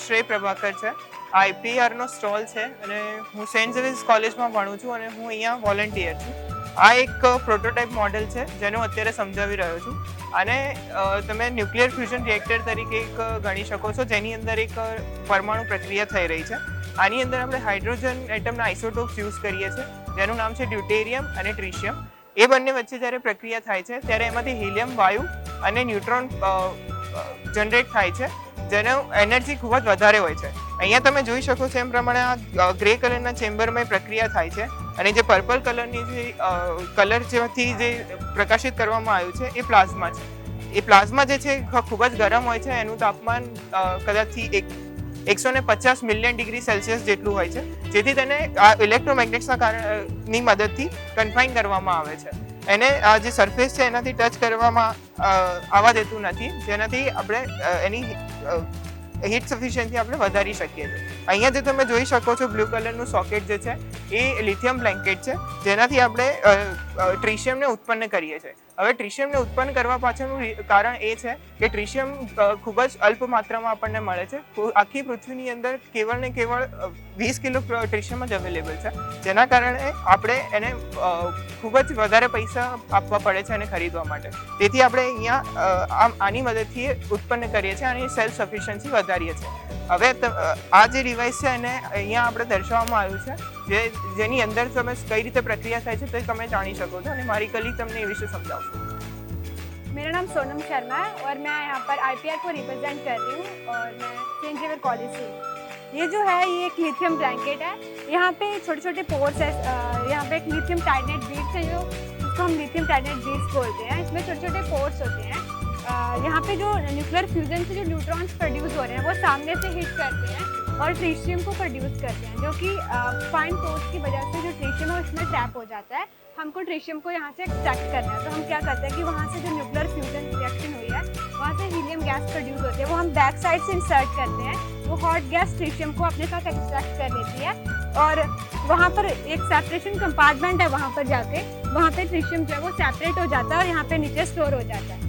શ્રેય પ્રભાકર છે. આઈપીઆરનો સ્ટોલ છે અને હું સેન્ટ ઝેવિયર્સ કોલેજમાં ભણું છું અને હું અહીંયા વોલેન્ટિયર છું. આ એક પ્રોટોટાઇપ મોડેલ છે જેનું અત્યારે સમજાવી રહ્યો છું. અને તમે ન્યુક્લિયર ફ્યુઝન રિએક્ટર તરીકે એક ગણી શકો છો, જેની અંદર એક પરમાણુ પ્રક્રિયા થઈ રહી છે. આની અંદર આપણે હાઇડ્રોજન એટમના આઇસોટોપ્સ યુઝ કરીએ છીએ, જેનું નામ છે ડ્યુટેરિયમ અને ટ્રિશિયમ. એ બંને વચ્ચે જ્યારે પ્રક્રિયા થાય છે ત્યારે એમાંથી હિલિયમ વાયુ અને ન્યુટ્રોન જનરેટ થાય છે, જેનો એનર્જી ખૂબ જ વધારે હોય છે. અહીંયા તમે જોઈ શકો છો એમ પ્રમાણે આ ગ્રે કલરના ચેમ્બરમાં પ્રક્રિયા થાય છે અને જે પર્પલ કલરની જે કલર જેમાંથી જે પ્રકાશિત કરવામાં આવ્યું છે એ પ્લાઝમા છે. એ પ્લાઝમા જે છે ખૂબ જ ગરમ હોય છે. એનું તાપમાન કદાચથી 150 મિલિયન ડિગ્રી સેલ્સિયસ જેટલું હોય છે, જેથી તેને આ ઇલેક્ટ્રોમેગ્નેટ્સના કારણની મદદથી કન્ફાઇન કરવામાં આવે છે. એને આ જે સરફેસ છે એનાથી ટચ કરવામાં આવવા દેતું નથી, જેનાથી આપણે એની હીટ સફિશિયન્સી આપણે વધારી શકીએ છીએ. અહીંયા જે તમે જોઈ શકો છો બ્લુ કલરનું સોકેટ જે છે એ લિથિયમ બ્લેન્કેટ છે, જેનાથી આપણે ટ્રિશિયમને ઉત્પન્ન કરીએ છીએ. હવે ટ્રિશિયમને ઉત્પન્ન કરવા પાછળનું કારણ એ છે કે ટ્રિશિયમ ખૂબ જ અલ્પ માત્રામાં આપણને મળે છે. આખી પૃથ્વીની અંદર કેવળ ને કેવળ 20 કિલો ટ્રિશિયમ જ અવેલેબલ છે, જેના કારણે આપણે એને ખૂબ જ વધારે પૈસા આપવા પડે છે એને ખરીદવા માટે. તેથી આપણે અહીંયા આની મદદથી ઉત્પન્ન કરીએ છીએ અને સેલ્ફ સફિશિયન્સી વધારીએ છીએ. હવે આ જે ડિવાઇસ છે એને અહીંયા આપણે દર્શાવવામાં આવ્યું છે, જેની અંદર તમે કઈ રીતે પ્રક્રિયા થાય છે તે તમે જાણી શકો છો અને મારી કલીગ તમને એ વિશે સમજાવશો. मेरा नाम सोनम शर्मा है और मैं यहाँ पर आईपीआर को रिप्रेजेंट कर रही हूँ और मैं सेंट जेवियर कॉलेज से हूँ. ये जो है ये एक लिथियम ब्लैंकेट है. यहाँ पे छोटे छोटे पोर्स है. यहाँ पे एक लिथियम टाइटेनेट बीड्स है जिसको हम लिथियम टाइटेनेट बीड्स बोलते हैं. इसमें छोटे छोटे पोर्स होते हैं. यहाँ पे जो न्यूक्लियर फ्यूजन से जो न्यूट्रॉन्स प्रोड्यूस हो रहे हैं वो सामने से हिट करते हैं और ट्रिशियम को प्रोड्यूस करते हैं, जो कि फाइन पोर्स की वजह से जो ट्रिशियम है उसमें ट्रैप हो जाता है. हमको ट्रिशियम को यहाँ से एक्सट्रैक्ट करना है, तो हम क्या करते हैं कि वहाँ से जो न्यूक्लियर फ्यूजन रिएक्शन हुई है वहाँ से हीलियम गैस प्रोड्यूस होती है, वो हम बैक साइड से इंसर्ट करते हैं. वो हॉट गैस ट्रिशियम को अपने साथ एक्सट्रैक्ट कर लेती है और वहाँ पर एक सेपरेशन कंपार्टमेंट है. वहाँ पर जाके वहाँ पे ट्रिशियम जो है वो सेपरेट हो जाता है और यहाँ पे नीचे स्टोर हो जाता है.